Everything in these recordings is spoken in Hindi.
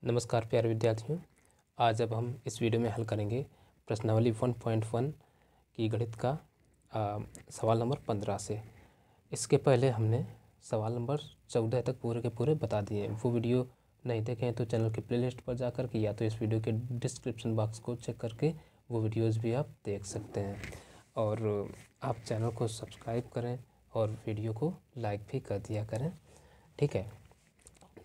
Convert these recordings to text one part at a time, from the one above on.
नमस्कार प्यारे विद्यार्थियों। आज अब हम इस वीडियो में हल करेंगे प्रश्नावली 1.1 की गणित का सवाल नंबर 15 से। इसके पहले हमने सवाल नंबर 14 तक पूरे के पूरे बता दिए। वो वीडियो नहीं देखें तो चैनल के प्लेलिस्ट पर जा कर के या तो इस वीडियो के डिस्क्रिप्शन बॉक्स को चेक करके वो वीडियोस भी आप देख सकते हैं। और आप चैनल को सब्सक्राइब करें और वीडियो को लाइक भी कर दिया करें, ठीक है।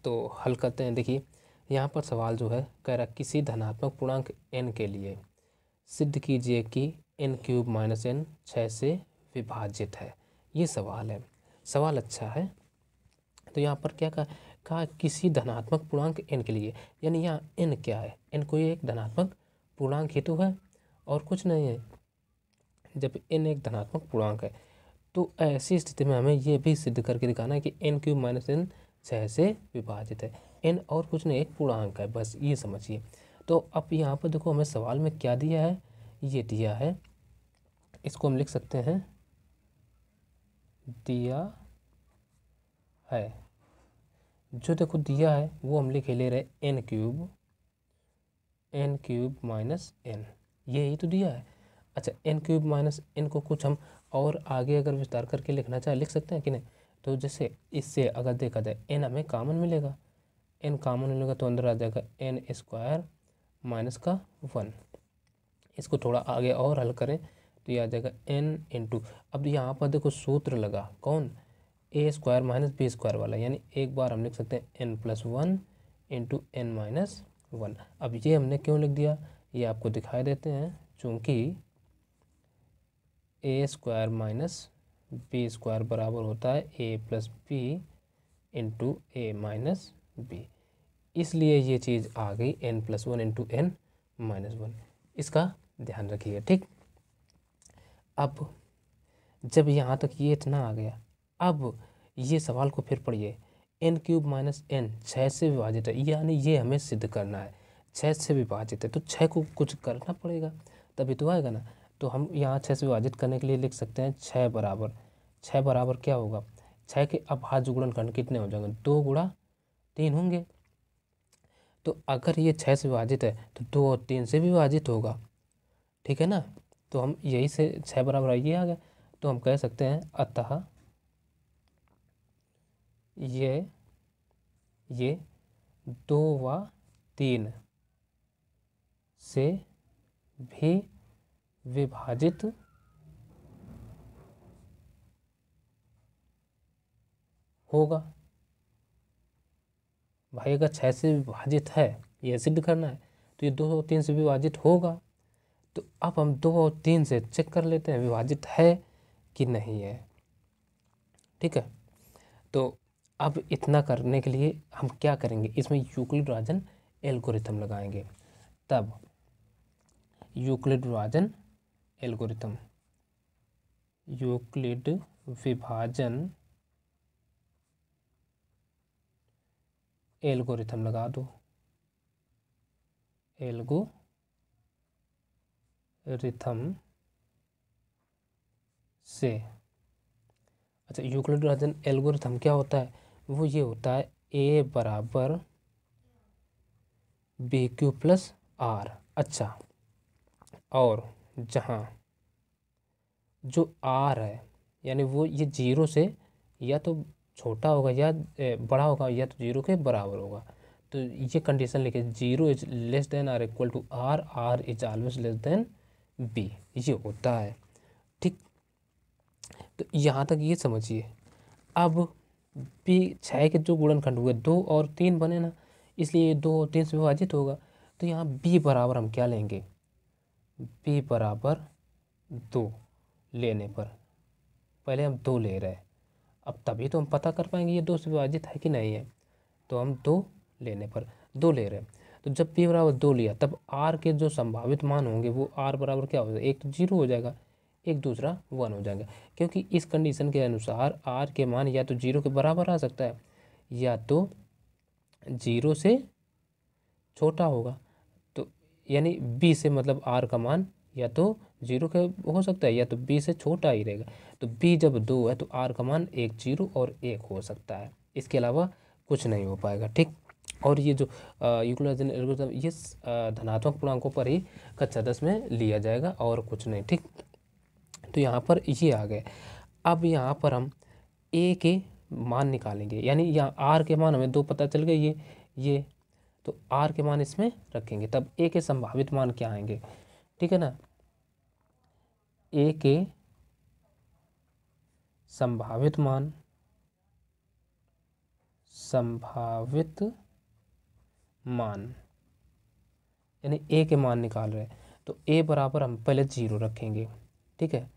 तो हल करते हैं। देखिए यहाँ पर सवाल जो है कह रहा किसी धनात्मक पूर्णांक n के लिए सिद्ध कीजिए कि n³ - n 6 से विभाजित है। ये सवाल है। सवाल अच्छा है। तो यहाँ पर क्या कहा किसी धनात्मक पूर्णांक n के लिए, यानी यहाँ n क्या है? n कोई एक धनात्मक पूर्णांक ही तो है और कुछ नहीं है। जब n एक धनात्मक पूर्णांक है तो ऐसी स्थिति में हमें ये भी सिद्ध करके दिखाना है कि n³ - n 6 से विभाजित है। n और कुछ नहीं, एक पूर्णांक है, बस ये समझिए। तो अब यहाँ पर देखो हमें सवाल में क्या दिया है, ये दिया है, इसको हम लिख सकते हैं दिया है। जो देखो दिया है वो हम लिखे ले रहे n³ - n, यही तो दिया है। अच्छा, n³ - n को कुछ हम और आगे अगर विस्तार करके लिखना चाहे लिख सकते हैं कि नहीं? तो जैसे इससे अगर देखा जाए n हमें कॉमन मिलेगा, n कॉमन मिलेगा तो अंदर आ जाएगा n² - 1। इसको थोड़ा आगे और हल करें तो ये आ जाएगा n × अब यहाँ पर देखो सूत्र लगा कौन, a² - b² वाला, यानी एक बार हम लिख सकते हैं n+1 × n - 1। अब ये हमने क्यों लिख दिया ये आपको दिखाई देते हैं, चूँकि a² - b² बराबर होता है a + b × a - b, इसलिए ये चीज़ आ गई n+1 × n - 1। इसका ध्यान रखिए, ठीक। अब जब यहाँ तक ये इतना आ गया, अब ये सवाल को फिर पढ़िए। n³ - n 6 से विभाजित है, यानी ये हमें सिद्ध करना है 6 से विभाजित है, तो 6 को कुछ करना पड़ेगा तभी तो आएगा ना। तो हम यहाँ 6 से विभाजित करने के लिए लिख सकते हैं 6 बराबर क्या होगा, 6 के अब भाज्य गुणनखंड कितने हो जाएंगे, 2 × 3 होंगे। तो अगर ये 6 से विभाजित है तो 2 और 3 से विभाजित होगा, ठीक है ना। तो हम यही से 6 बराबर ये आ गया, तो हम कह सकते हैं अतः ये 2 व 3 से भी विभाजित होगा। भाई अगर 6 से विभाजित है, ये सिद्ध करना है, तो ये 2 और 3 से विभाजित होगा। तो अब हम 2 और 3 से चेक कर लेते हैं विभाजित है कि नहीं है, ठीक है। तो अब इतना करने के लिए हम क्या करेंगे, इसमें यूक्लिड-विभाजन एल्गोरिथम लगाएंगे। तब यूक्लिड-विभाजन एल्गोरिथम, यूक्लिड विभाजन एल्गोरिथम लगा दो, एल्गोरिथम से। अच्छा, यूक्लिड-विभाजन एल्गोरिथम क्या होता है, वो ये होता है a = bq + r। अच्छा, और जहाँ जो r है यानी वो ये 0 से या तो छोटा होगा या बड़ा होगा या तो 0 के बराबर होगा, तो ये कंडीशन लिखे 0 is less than R equal to r, r is always less than b, ये होता है, ठीक। तो यहाँ तक ये समझिए। अब b 6 के जो गुणनखंड हुए 2 और 3 बने ना, इसलिए 2 और 3 से विभाजित होगा। तो यहाँ b बराबर हम क्या लेंगे, b बराबर 2 लेने पर, पहले हम 2 ले रहे हैं, अब तभी तो हम पता कर पाएंगे ये 2 से विभाजित है कि नहीं है। तो हम 2 लेने पर 2 ले रहे हैं, तो जब p बराबर 2 लिया तब r के जो संभावित मान होंगे वो r बराबर क्या हो जाएगा, एक तो 0 हो जाएगा, एक दूसरा 1 हो जाएगा, क्योंकि इस कंडीशन के अनुसार r के मान या तो 0 के बराबर आ सकता है या तो 0 से छोटा होगा। तो यानी b से मतलब r का मान या तो 0 के हो सकता है या तो b से छोटा ही रहेगा। तो b जब 2 है तो r का मान 1 0 और 1 हो सकता है, इसके अलावा कुछ नहीं हो पाएगा, ठीक। और ये जो यूक्लिडियन एल्गोरिथम ये धनात्मक पूर्णांकों पर ही कक्षा 10 में लिया जाएगा और कुछ नहीं। ठीक, तो यहाँ पर ये आ गए। अब यहाँ पर हम ए के मान निकालेंगे, यानी यहाँ आर के मान हमें 2 पता चल गए, ये तो आर के मान इसमें रखेंगे, तब ए के संभावित मान क्या आएंगे। ठीक है ना, ए के संभावित मान यानी ए के मान निकाल रहे हैं, तो ए बराबर हम पहले 0 रखेंगे। ठीक है,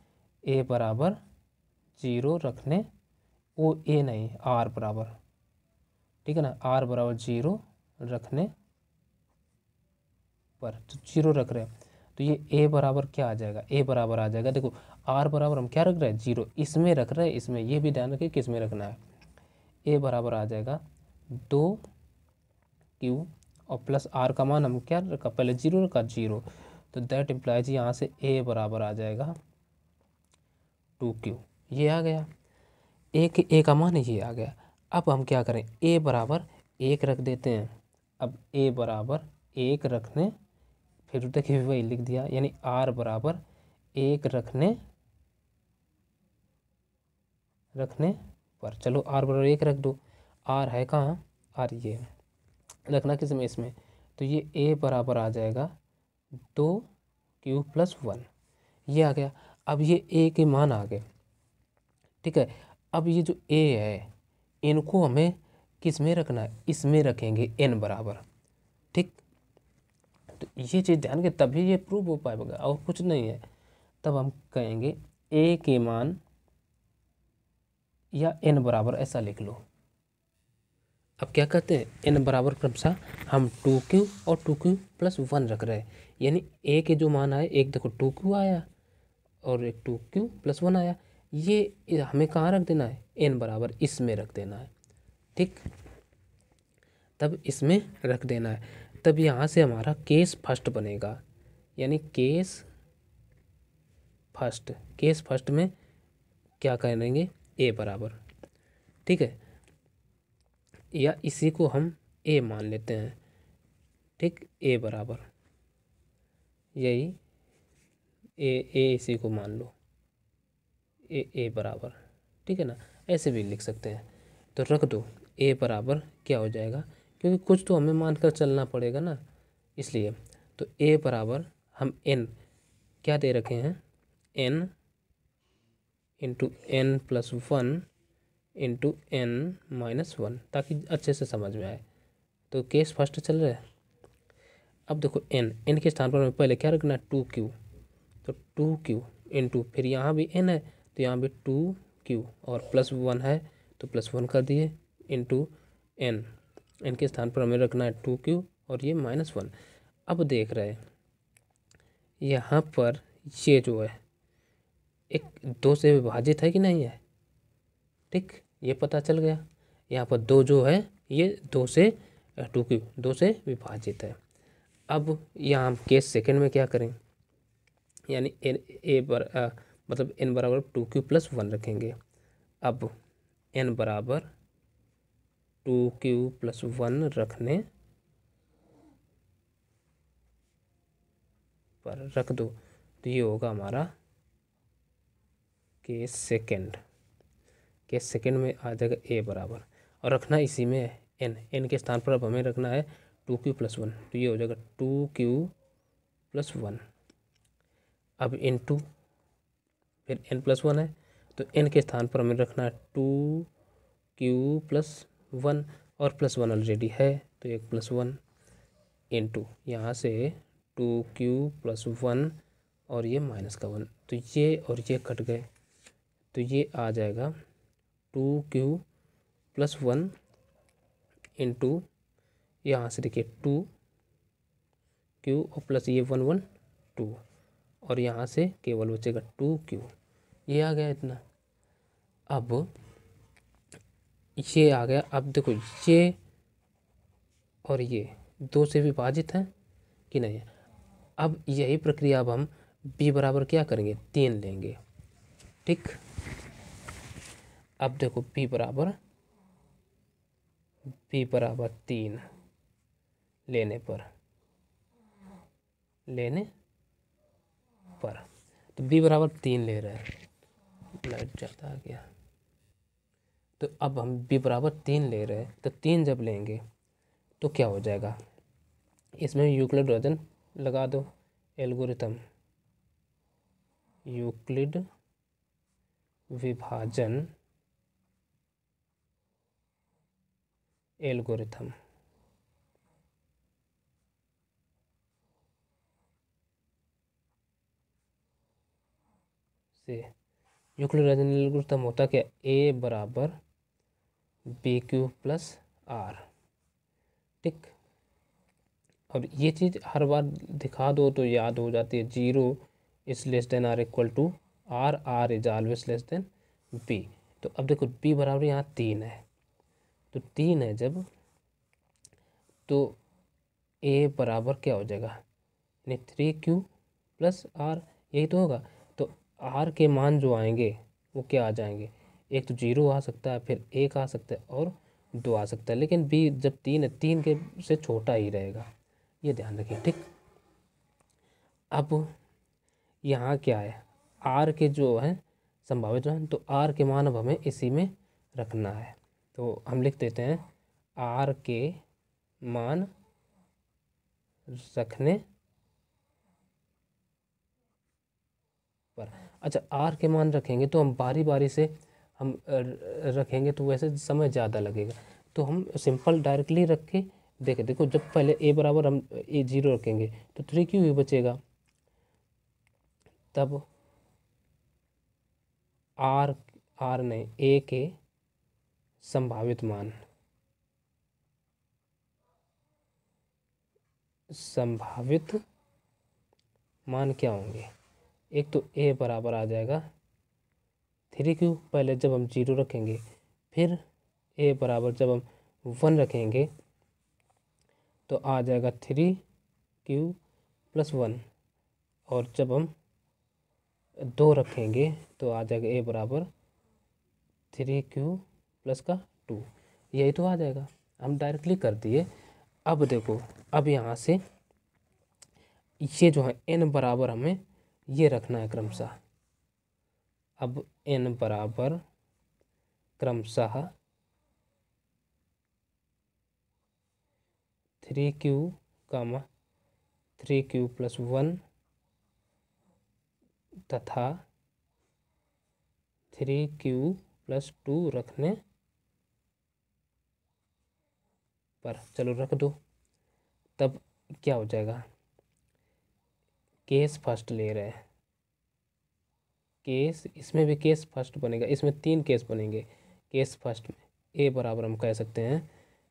ए बराबर 0 रखने, वो ए नहीं आर बराबर, ठीक है ना, आर बराबर 0 रखने पर, तो 0 रख रहे हैं, तो ये ए बराबर क्या आ जाएगा, ए बराबर आ जाएगा, देखो आर बराबर हम क्या रख रहे हैं 0, इसमें रख रहे हैं, इसमें, ये भी ध्यान रखिए किस में रखना है। ए बराबर आ जाएगा 2q और प्लस आर का मान हम क्या रखा, पहले 0 रखा 0, तो दैट इम्प्लाइज यहाँ से ए बराबर आ जाएगा 2q, ये आ गया, ए का मान ये आ गया। अब हम क्या करें, ए बराबर 1 रख देते हैं। अब ए बराबर 1 रखने, फिर देखिए वही लिख दिया, यानी आर बराबर 1 रखने पर, चलो आर बराबर 1 रख दो, आर है कहाँ, आर ये रखना किस में, इसमें, तो ये ए बराबर आ जाएगा 2q + 1, ये आ गया। अब ये ए के मान आ गए। ठीक है, अब ये जो ए है इनको हमें किस में रखना है, इसमें रखेंगे n बराबर। ठीक, तो ये चीज़ ध्यान के तभी ये प्रूव हो पाएगा और कुछ नहीं है। तब हम कहेंगे ए के मान या n बराबर ऐसा लिख लो। अब क्या कहते हैं, n बराबर क्रमशः हम 2q और 2q + 1 रख रहे हैं, यानी a के जो मान आए, एक देखो 2q आया और एक 2q + 1 आया, ये हमें कहाँ रख देना है, n बराबर इसमें रख देना है। ठीक, तब इसमें रख देना है, तब यहाँ से हमारा केस फर्स्ट बनेगा, यानी केस फर्स्ट में क्या करेंगे, ए बराबर, ठीक है, या इसी को हम ए मान लेते हैं। ठीक, ए बराबर यही ए इसी को मान लो, ए बराबर, ठीक है ना, ऐसे भी लिख सकते हैं। तो रख दो ए बराबर क्या हो जाएगा, क्योंकि कुछ तो हमें मानकर चलना पड़ेगा ना, इसलिए तो ए बराबर हम n क्या दे रखे हैं, n × n + 1 × n - 1, ताकि अच्छे से समझ में आए। तो केस फर्स्ट चल रहा है। अब देखो n के स्थान पर हमें पहले क्या रखना है, 2q, तो 2q × फिर यहाँ भी n है तो यहाँ भी 2q और +1 है तो +1 कर दिए × n के स्थान पर हमें रखना है 2q और ये -1। अब देख रहे हैं यहाँ पर ये जो है एक 2 से विभाजित है कि नहीं है। ठीक, ये पता चल गया, यहाँ पर 2 जो है ये 2 से 2q 2 से विभाजित है। अब यहाँ हम केस सेकंड में क्या करें, यानी मतलब n बराबर 2q + 1 रखेंगे। अब n बराबर 2q + 1 रखने पर रख दो, तो ये होगा हमारा केस सेकंड में आ जाएगा ए बराबर, और रखना इसी में है n के स्थान पर अब हमें रखना है 2q + 1, तो ये हो जाएगा 2q + 1। अब * फिर n + 1 है तो n के स्थान पर हमें रखना है 2q + 1 और +1 ऑलरेडी है तो एक +1 * यहाँ से 2q + 1 और ये -1, तो ये और ये कट गए, तो ये आ जाएगा 2q + 1 * यहाँ से देखिए 2q और प्लस ये 1 1 2 और यहाँ से केवल बचेगा 2q, ये आ गया इतना। अब ये आ गया, अब देखो ये और ये 2 से विभाजित है कि नहीं। अब यही प्रक्रिया अब हम b बराबर क्या करेंगे, 3 लेंगे। ठीक, अब देखो b बराबर 3, लेने पर तो b बराबर 3 ले रहे हैं। लाइट ज़्यादा आ गया। तो अब हम b बराबर 3 ले रहे हैं, तो 3 जब लेंगे तो क्या हो जाएगा, इसमें यूक्लिड विभाजन लगा दो। एल्गोरिथम यूक्लिड विभाजन एल्गोरिथम से यूक्लिड विभाजन एल्गोरिथम होता क्या, a बराबर बी क्यू प्लस आर। ठीक, और ये चीज़ हर बार दिखा दो तो याद हो जाती है। 0 is less than R equal to R, R is always less than B. तो अब देखो b बराबर यहाँ 3 है, तो 3 है जब, तो a बराबर क्या हो जाएगा, यानी 3q प्लस आर, यही तो होगा। तो r के मान जो आएंगे वो क्या आ जाएंगे, एक तो 0 आ सकता है, फिर 1 आ सकता है और 2 आ सकता है, लेकिन b जब 3 है 3 के से छोटा ही रहेगा, ये ध्यान रखिए। ठीक, अब यहाँ क्या है, r के जो है संभावित मान, तो r के मान अब हमें इसी में रखना है। तो हम लिख देते हैं r के मान रखने पर। अच्छा, r के मान रखेंगे तो हम बारी बारी से हम रखेंगे तो वैसे समय ज़्यादा लगेगा, तो हम सिंपल डायरेक्टली रख के देखो जब पहले a बराबर हम a 0 रखेंगे तो 3q ही बचेगा। तब r नहीं a के संभावित मान क्या होंगे, एक तो a बराबर आ जाएगा 3q पहले जब हम 0 रखेंगे, फिर a बराबर जब हम 1 रखेंगे तो आ जाएगा 3q प्लस 1, और जब हम 2 रखेंगे तो आ जाएगा a बराबर 3q प्लस का 2, यही तो आ जाएगा। हम डायरेक्टली कर दिए। अब देखो, अब यहाँ से ये जो है n बराबर हमें ये रखना है क्रमशः। अब n बराबर क्रमशः 3q कामा 3q प्लस 1 तथा 3q प्लस 2 रखने पर, चलो रख दो। तब क्या हो जाएगा, केस फर्स्ट ले रहे हैं, केस इसमें भी केस फर्स्ट बनेगा, इसमें 3 केस बनेंगे। केस फर्स्ट में a बराबर हम कह सकते हैं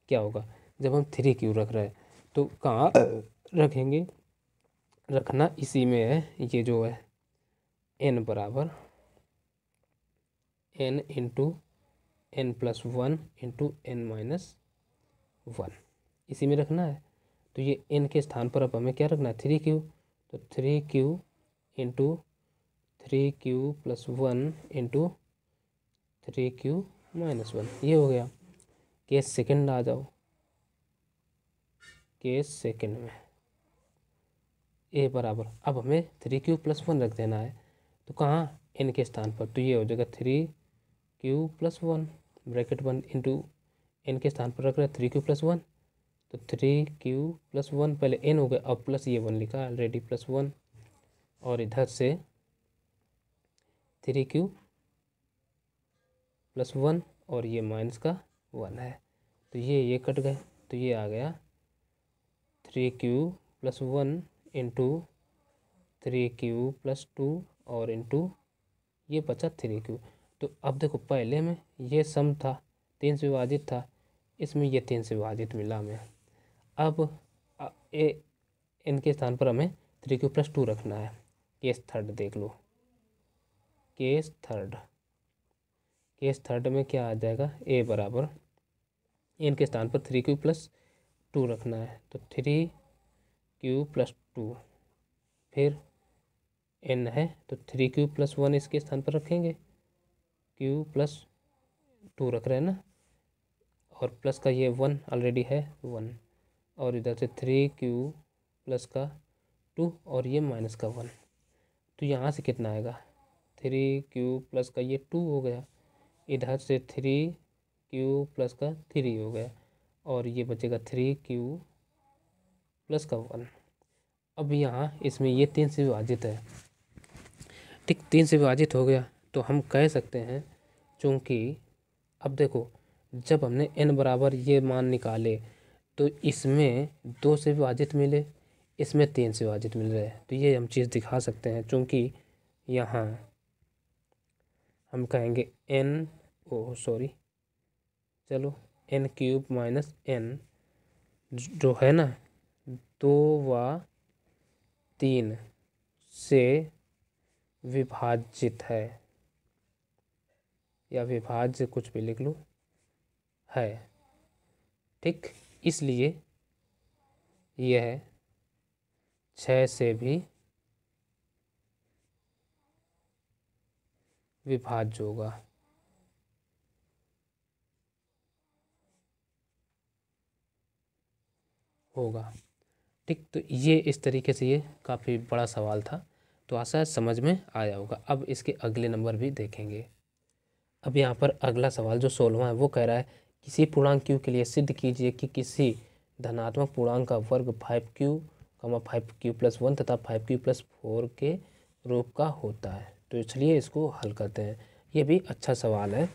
क्या होगा, जब हम 3q रख रहे हैं तो कहाँ रखेंगे, रखना इसी में है, ये जो है n बराबर n into n plus 1 into n minus 1, इसी में रखना है। तो ये n के स्थान पर अब हमें क्या रखना है, 3q, तो 3q into 3q plus 1 into 3q minus 1, ये हो गया। केस सेकंड आ जाओ, केस सेकंड में a बराबर, अब हमें 3q प्लस 1 रख देना है, तो कहाँ, n के स्थान पर, तो ये हो जाएगा 3q plus 1 bracket 1 into n के स्थान पर रख रहे हैं 3q प्लस 1, तो 3q प्लस 1 पहले n हो गया, अब प्लस ये 1 लिखा ऑलरेडी प्लस 1, और इधर से 3q प्लस 1 और ये माइनस का 1 है, तो ये कट गए, तो ये आ गया 3q plus 1 into 3q plus 2 और इंटू ये बचा 3q। तो अब देखो पहले में ये सम था 3 से विभाजित था, इसमें ये 3 से विभाजित मिला हमें। अब इनके स्थान पर हमें 3q प्लस 2 रखना है। केस थर्ड देख लो, केस थर्ड में क्या आ जाएगा, a बराबर इनके स्थान पर 3q प्लस 2 रखना है, तो 3q प्लस 2, फिर n है तो 3q प्लस 1 इसके स्थान पर रखेंगे, q प्लस 2 रख रहे हैं ना, और प्लस का ये 1 ऑलरेडी है 1, और इधर से 3 क्यू प्लस का 2 और ये माइनस का 1। तो यहाँ से कितना आएगा, 3 क्यू प्लस का ये 2 हो गया, इधर से 3 क्यू प्लस का 3 हो गया, और ये बचेगा 3 क्यू प्लस का 1। अब यहाँ इसमें ये 3 से विभाजित है, ठीक, 3 से विभाजित हो गया। तो हम कह सकते हैं, चूँकि अब देखो जब हमने n बराबर ये मान निकाले तो इसमें 2 से विभाजित मिले, इसमें 3 से विभाजित मिल रहे हैं। तो ये हम चीज़ दिखा सकते हैं, चूँकि यहाँ हम कहेंगे चलो n³ माइनस n जो है ना 2 व 3 से विभाजित है, या विभाज्य कुछ भी लिख लो है, ठीक। इसलिए यह 6 से भी विभाज्य होगा, ठीक। तो ये इस तरीके से ये काफ़ी बड़ा सवाल था, तो आशा है समझ में आया होगा। अब इसके अगले नंबर भी देखेंगे। अब यहाँ पर अगला सवाल जो 16वां है वो कह रहा है, किसी पूर्णांक q के लिए सिद्ध कीजिए कि किसी धनात्मक पूर्णांक का वर्ग 5q, 5q प्लस 1 तथा 5q प्लस 4 के रूप का होता है। तो चलिए इसको हल करते हैं, ये भी अच्छा सवाल है,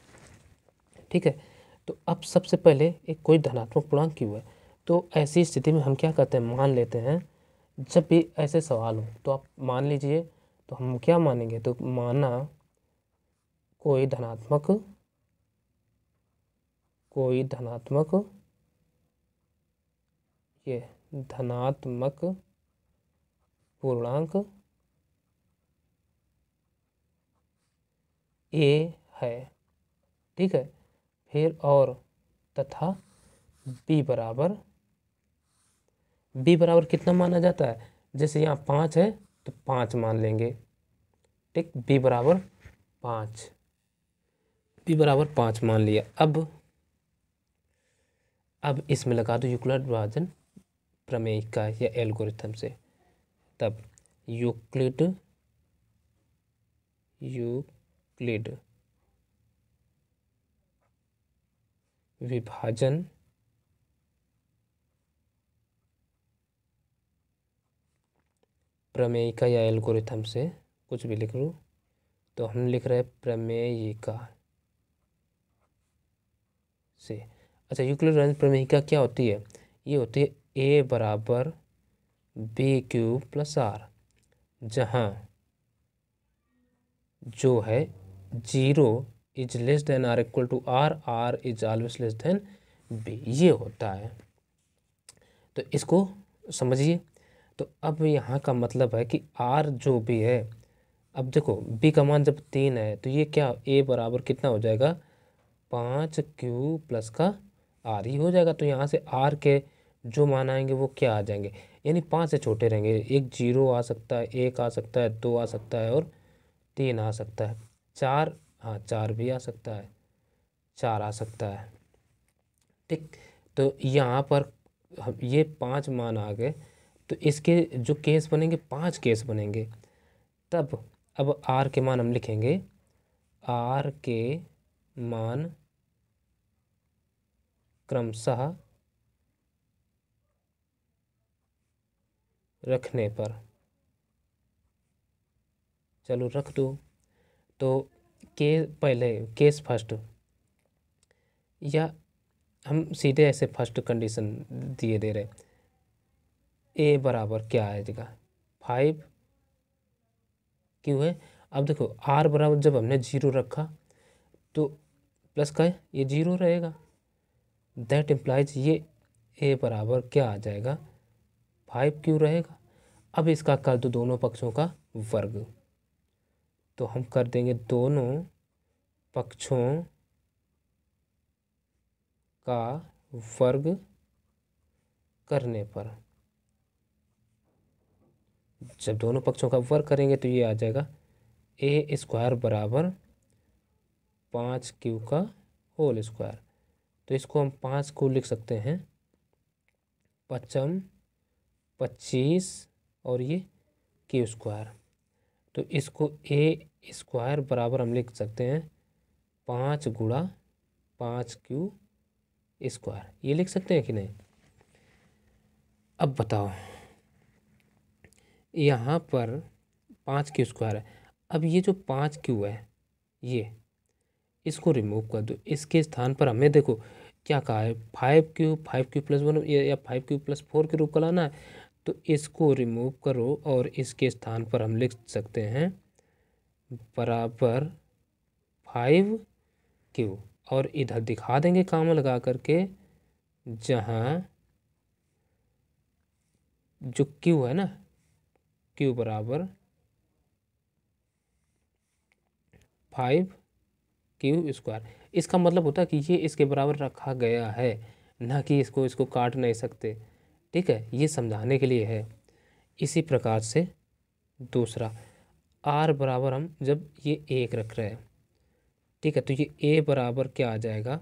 ठीक है। तो अब सबसे पहले एक कोई धनात्मक पूर्णांक q है, तो ऐसी स्थिति में हम क्या करते हैं, मान लेते हैं। जब भी ऐसे सवाल हो तो आप मान लीजिए, तो हम क्या मानेंगे, तो माना कोई धनात्मक ये धनात्मक पूर्णांक a है, ठीक है। फिर और तथा b बराबर कितना माना जाता है, जैसे यहाँ 5 है तो 5 मान लेंगे, ठीक। b बराबर 5 मान लिया। अब इसमें लगा दो यूक्लिड विभाजन प्रमेय का या एल्गोरिथम से, तब यूक्लिड विभाजन प्रमेय का या एल्गोरिथम से, कुछ भी लिख लूँ, तो हम लिख रहे हैं प्रमेयिका से। अच्छा, यूक्लिड विभाजन प्रमेयिका क्या होती है, ये होती है a बराबर b³ प्लस r, जहाँ जो है 0 is less than R equal to r is always less than b, ये होता है। तो इसको समझिए। तो अब यहाँ का मतलब है कि r जो भी है, अब देखो b का मान जब 3 है तो ये क्या a बराबर कितना हो जाएगा, 5q प्लस का r ही हो जाएगा। तो यहाँ से r के जो मान आएंगे वो क्या आ जाएंगे, यानी 5 से छोटे रहेंगे। एक 0 आ सकता है, 1 आ सकता है, 2 आ सकता है और 3 आ सकता है, 4, हाँ 4 भी आ सकता है, 4 आ सकता है, ठीक। तो यहाँ पर ये 5 मान आ गए, तो इसके जो केस बनेंगे 5 केस बनेंगे। तब अब r के मान हम लिखेंगे, r के मान क्रमशः रखने पर, चलो रख दो। तो पहले केस फर्स्ट, या हम सीधे ऐसे फर्स्ट कंडीशन दिए दे रहे, a बराबर क्या आएगा, 5 क्यों है। अब देखो r बराबर जब हमने 0 रखा तो प्लस का ये 0 रहेगा, दैट इम्प्लाइज ये a बराबर क्या आ जाएगा, 5 क्यों रहेगा। अब इसका कर दो दोनों पक्षों का वर्ग, तो हम कर देंगे दोनों पक्षों का वर्ग करने पर, जब दोनों पक्षों का वर्ग करेंगे तो ये आ जाएगा a² बराबर 5q का होल स्क्वायर। तो इसको हम 5 को लिख सकते हैं पचम 25 और ये क्यू स्क्वायर। तो इसको ए स्क्वायर बराबर हम लिख सकते हैं 5 गुणा 5 क्यू स्क्वायर, ये लिख सकते हैं कि नहीं। अब बताओ, यहाँ पर 5 क्यू स्क्वायर है। अब ये जो 5 क्यू है ये, इसको रिमूव कर दो। इसके स्थान पर हमें देखो क्या कहा है, 5 क्यू प्लस 1 या 5 क्यू प्लस 4 के रूप का लाना है। तो इसको रिमूव करो और इसके स्थान पर हम लिख सकते हैं बराबर 5 क्यू, और इधर दिखा देंगे कॉमा लगा करके, जहाँ जो क्यू है ना, क्यू बराबर 5 क्यू स्क्वायर। इसका मतलब होता है कि ये इसके बराबर रखा गया है, ना कि इसको काट नहीं सकते। ठीक है, ये समझाने के लिए है। इसी प्रकार से दूसरा आर बराबर हम जब ये 1 रख रहे हैं, ठीक है, तो ये ए बराबर क्या आ जाएगा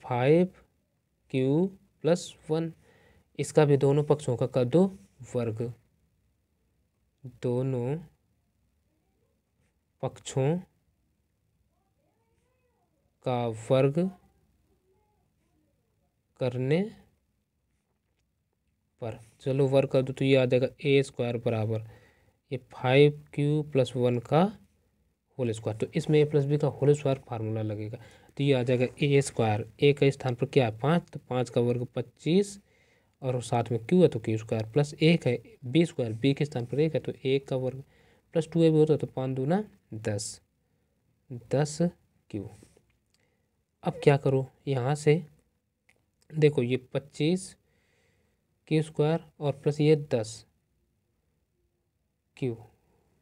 5 क्यू प्लस 1। इसका भी दोनों पक्षों का कर दो वर्ग, दोनों पक्षों का वर्ग करने पर, चलो वर्ग कर दो तो ये आ जाएगा ए स्क्वायर बराबर ये 5 क्यू प्लस 1 का होल स्क्वायर। तो इसमें ए प्लस बी का होल स्क्वायर फार्मूला लगेगा। तो ये आ जाएगा ए स्क्वायर, ए का स्थान पर क्या है 5, तो 5 का वर्ग 25, और साथ में क्यू है तो क्यू स्क्वायर, प्लस 1 है बी स्क्वायर, बी के स्थान पर 1 है तो 1 का वर्ग, प्लस 2 ए भी होता है तो 5 दूना 10 क्यू। अब क्या करो, यहाँ से देखो ये 25 क्यू स्क्वायर और प्लस ये 10 क्यू,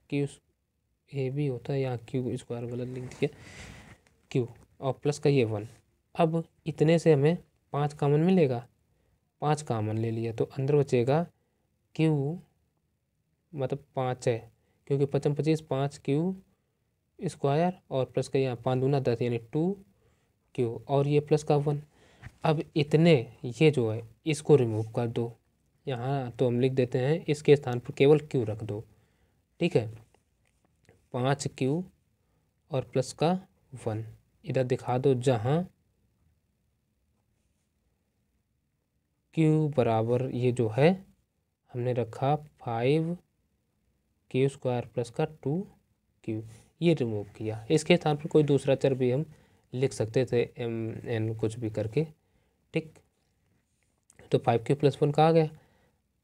क्यू ए भी होता है, यहाँ क्यू स्क्वायर गलत लिख दिया, क्यू और प्लस का ये 1। अब इतने से हमें 5 कॉमन मिलेगा, 5 कॉमन ले लिया तो अंदर बचेगा क्यू, मतलब 5 है, क्योंकि 5 25 5 क्यू स्क्वायर और प्लस का यहाँ 5 दूना 10 यानी 2 क्यू, और ये प्लस का 1। अब इतने ये जो है इसको रिमूव कर दो, यहाँ तो हम लिख देते हैं इसके स्थान पर केवल क्यू रख दो। ठीक है, 5 क्यू और प्लस का 1 इधर दिखा दो, जहाँ क्यू बराबर ये जो है हमने रखा 5 क्यू स्क्वायर प्लस का 2 क्यू, ये रिमूव किया। इसके स्थान पर कोई दूसरा चर भी हम लिख सकते थे, एम एन कुछ भी करके। ठीक, तो 5 क्यू प्लस 1 का आ गया,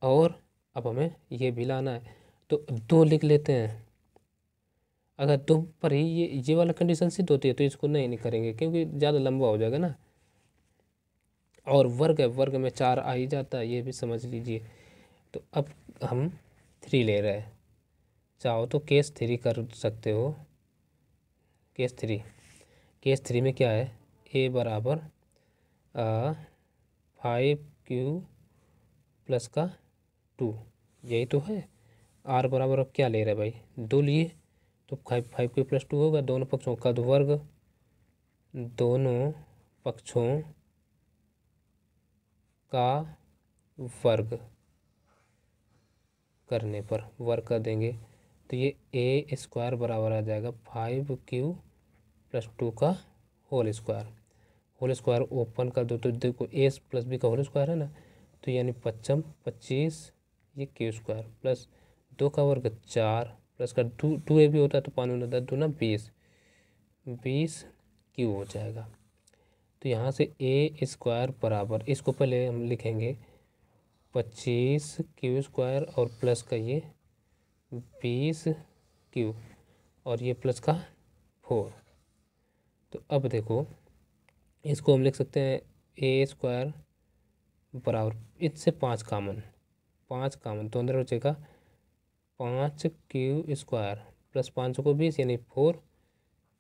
और अब हमें ये भी लाना है तो 2 लिख लेते हैं। अगर 2 पर ही ये वाला कंडीशन सिद्ध होती है तो इसको नहीं करेंगे, क्योंकि ज़्यादा लंबा हो जाएगा ना। और वर्ग है, वर्ग में 4 आ ही जाता है, ये भी समझ लीजिए। तो अब हम 3 ले रहे हैं, चाहो तो केस 3 कर सकते हो। केस थ्री में क्या है, ए बराबर 5 क्यू प्लस का 2, यही तो है। आर बराबर अब क्या ले रहे हैं भाई, 2 लिए तो 5 क्यू प्लस 2 होगा, दोनों पक्षों का वर्ग, दोनों पक्षों का वर्ग करने पर वर्ग कर देंगे तो ये ए स्क्वायर बराबर आ जाएगा 5 क्यू प्लस 2 का whole square. Whole square open कर दो तो देखो ए प्लस बी का होल स्क्वायर है ना, तो यानी 5 25 ये क्यू स्क्वायर प्लस 2 का वर्ग 4 प्लस का 2 ए भी होता है तो 5 10 दूना 20 क्यू हो जाएगा। तो यहाँ से ए स्क्वायर बराबर, इसको पहले हम लिखेंगे 25 क्यू स्क्वायर और प्लस का ये 20 क्यू और ये प्लस का 4। तो अब देखो इसको हम लिख सकते हैं ए स्क्वायर बराबर, इससे 5 कॉमन तो अंदर बचेगा 5 क्यू स्क्वायर प्लस 5 को 20 यानी 4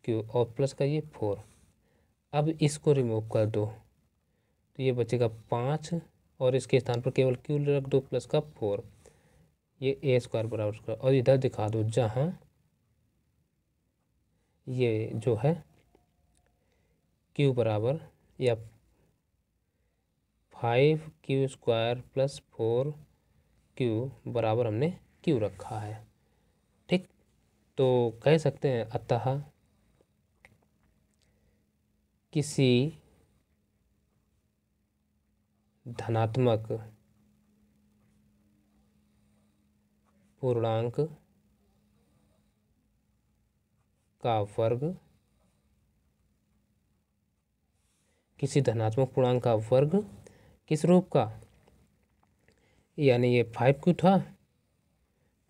क्यू और प्लस का ये 4। अब इसको रिमूव कर दो तो ये बचेगा 5 और इसके स्थान पर केवल क्यू रख दो प्लस का 4, ये ए स्क्वायर बराबर स्क्वायर। और इधर दिखा दो जहाँ ये जो है क्यू बराबर या 5q² + 4q बराबर हमने q रखा है। ठीक, तो कह सकते हैं अतः किसी धनात्मक पूर्णांक का वर्ग, किसी धनात्मक पूर्णांक का वर्ग किस रूप का, यानी ये 5q था,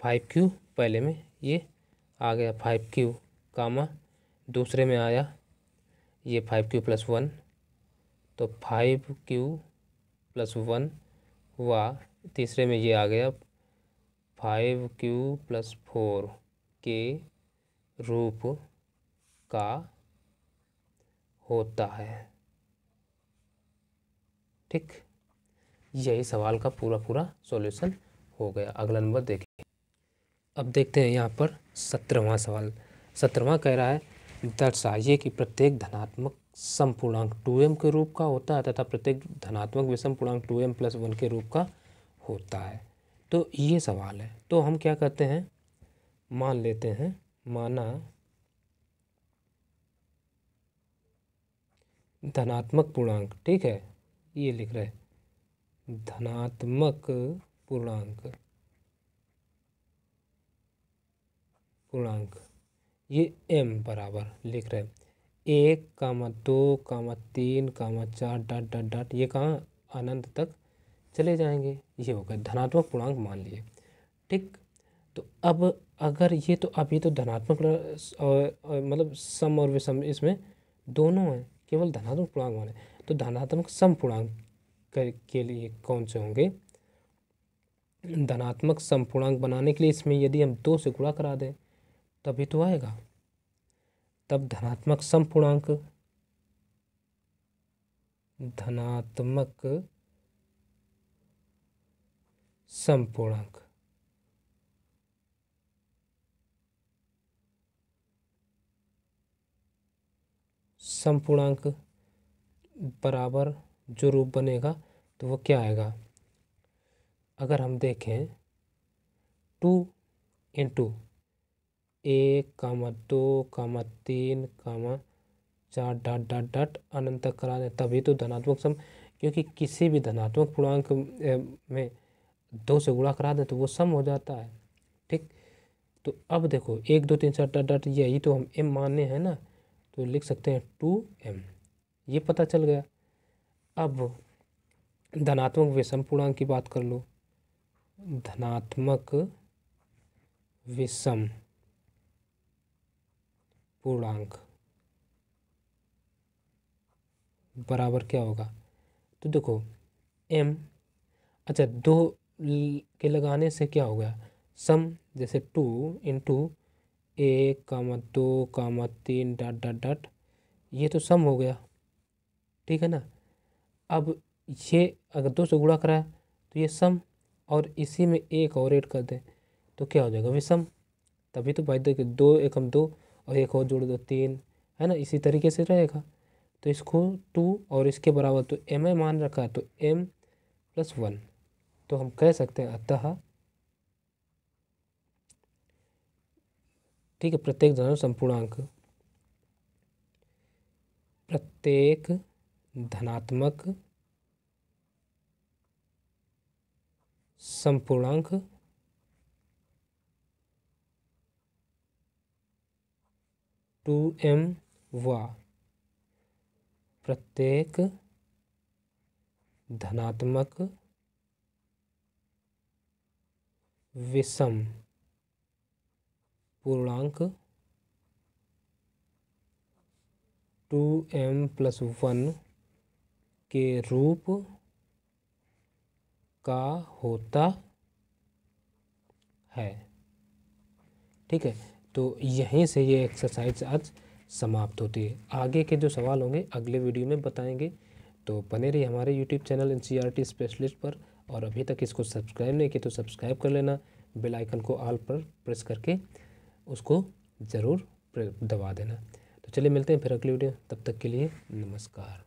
5q पहले में ये आ गया 5q कामा, दूसरे में आया ये 5q + 1, तो 5q + 1 हुआ, तीसरे में ये आ गया 5q + 4 के रूप का होता है। ठीक, यही सवाल का पूरा पूरा सॉल्यूशन हो गया। अगला नंबर देखिए। अब देखते हैं यहाँ पर 17वां सवाल। 17वां कह रहा है दर्शाइए कि प्रत्येक धनात्मक सम पूर्णांक 2m के रूप का होता है तथा प्रत्येक धनात्मक विषम पूर्णांक 2m + 1 के रूप का होता है। तो ये सवाल है, तो हम क्या करते हैं, मान लेते हैं, माना धनात्मक पूर्णांक, ठीक है, ये लिख रहे हैं धनात्मक पूर्णांक ये m बराबर लिख रहे हैं 1, 2, 3, 4 डॉट डॉट डॉट, ये कहाँ अनंत तक चले जाएंगे, ये हो गए धनात्मक पूर्णांक मान लिए। ठीक, तो अब अगर ये तो अभी तो धनात्मक मतलब सम और विषम इसमें दोनों हैं, केवल धनात्मक पूर्णांक माने, तो धनात्मक सम पूर्णांक के लिए कौन से होंगे, धनात्मक सम पूर्णांक बनाने के लिए इसमें यदि हम 2 से गुणा करा दें तभी तो आएगा, तब धनात्मक सम पूर्णांक, धनात्मक सम पूर्णांक सम पूर्णांक बराबर जो रूप बनेगा तो वो क्या आएगा, अगर हम देखें 2 × 1, 2, 3, 4 डॉट डॉट डॉट अनंत तक करा दें तभी तो धनात्मक सम, क्योंकि किसी भी धनात्मक पूर्णांक में 2 से गुणा करा दें तो वो सम हो जाता है। ठीक, तो अब देखो 1, 2, 3, 4 डॉट डॉट, यही तो हम m माने हैं ना, तो लिख सकते हैं 2m, ये पता चल गया। अब धनात्मक विषम पूर्णांक की बात कर लो, धनात्मक विषम पूर्णांक बराबर क्या होगा, तो देखो m, अच्छा 2 के लगाने से क्या हो गया सम, जैसे 2 × 1, 2, 3 डॉट डॉट डॉट, ये तो सम हो गया, ठीक है ना। अब ये अगर 2 से गुणा करा तो ये सम, और इसी में एक और ऐड कर दें तो क्या हो जाएगा विषम, तभी तो भाई देखिए 2 × 2 और एक और जोड़ दो 3, है ना, इसी तरीके से रहेगा। तो इसको 2 और इसके बराबर तो m मान रखा है तो m + 1, तो हम कह सकते हैं अतः, ठीक है, प्रत्येक धनात्मक समपूर्णांक, प्रत्येक धनात्मक समपूर्णांक टू m व प्रत्येक धनात्मक विषम पूर्णांक 2m + 1 के रूप का होता है। ठीक है, तो यहीं से ये एक्सरसाइज आज समाप्त होती है। आगे के जो सवाल होंगे अगले वीडियो में बताएंगे, तो बने रहिए हमारे यूट्यूब चैनल NCERT स्पेशलिस्ट पर, और अभी तक इसको सब्सक्राइब नहीं किया तो सब्सक्राइब कर लेना, बेल आइकन को ऑल पर प्रेस करके उसको ज़रूर दबा देना। तो चलिए मिलते हैं फिर अगली वीडियो, तब तक के लिए नमस्कार।